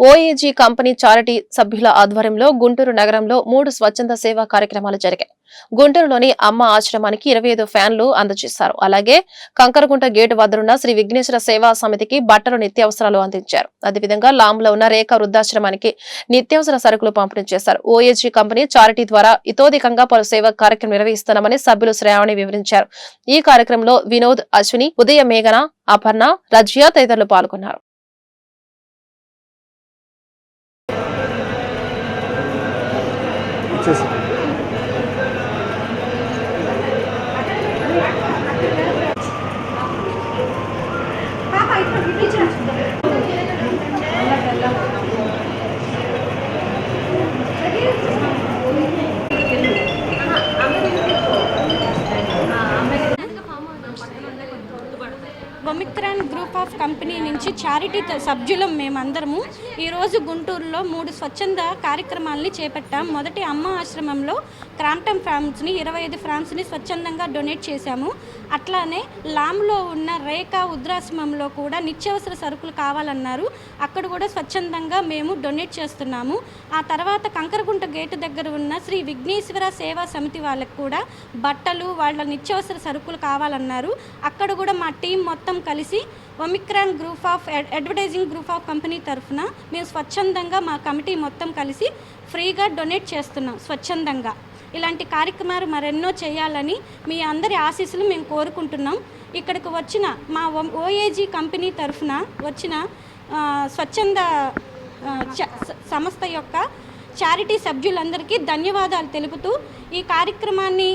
ఓఏజీ company charity సభ్యుల ఆధ్వర్యంలో గుంటూరు నగరంలో 3 స్వచ్ఛంద సేవా కార్యక్రమాలు జరిగాయి. గుంటూరులోని అమ్మ ఆశ్రమానికి 25 ఫ్యాన్లు అందజేశారు. అలాగే కంకరగుంట గేటు వద్దనున్న శ్రీ విఘ్నేశ్వర సేవా సమితికి బట్టలు నిత్యావసరాలు అందించారు. అదేవిధంగా లాంలో ఉన్న రేఖ వృద్ధాశ్రమానికి నిత్యావసర సరుకులు పంపిణీ చేశారు. ఓఏజీ కంపెనీ చారిటీ ద్వారా ఇతోధికంగా పలు సేవా కార్యక్రమం నిర్వహిస్తున్నామని సభ్యులు శ్రావణి వివరించారు. ఈ కార్యక్రమంలో వినోద్, అశ్విని, ఉదయ మేఘన, అపర్ణ, రజ్యా తదితరులు పాల్గొన్నారు. ఒమిక్రాన్ గ్రూప్ ఆఫ్ కంపెనీ నుంచి చారిటీ సభ్యులం మేమందరము ఈరోజు గుంటూరులో 3 స్వచ్ఛంద కార్యక్రమాలని చేపట్టాం. మొదటి అమ్మ ఆశ్రమంలో క్రాంప్టన్ ఫ్రామ్స్ని 25 ఫ్రామ్స్ని స్వచ్ఛందంగా డొనేట్ చేశాము. అట్లానే లాంలో ఉన్న రేఖా వృద్ధాశ్రమంలో కూడా నిత్యావసర సరుకులు కావాలన్నారు. అక్కడ కూడా స్వచ్ఛందంగా మేము డొనేట్ చేస్తున్నాము. ఆ తర్వాత కంకరగుంట గేటు దగ్గర ఉన్న శ్రీ విఘ్నేశ్వర సేవా సమితి వాళ్ళకు కూడా బట్టలు, వాళ్ళ నిత్యావసర సరుకులు కావాలన్నారు. అక్కడ కూడా మా టీం మొత్తం కలిసి Omicron group of advertising group of company తరఫున మేము స్వచ్ఛందంగా మా కమిటీ మొత్తం కలిసి ఫ్రీగా డొనేట్ చేస్తున్నాం. స్వచ్ఛందంగా ఇలాంటి కార్యక్రమాలు మరెన్నో చేయాలని మీ అందరి ఆశీస్సులు మేము కోరుకుంటున్నాం. ఇక్కడికి వచ్చిన మా ఓఏజీ కంపెనీ తరఫున వచ్చిన స్వచ్ఛంద సంస్థ యొక్క చారిటీ సభ్యులందరికీ ధన్యవాదాలు తెలుపుతూ ఈ కార్యక్రమాన్ని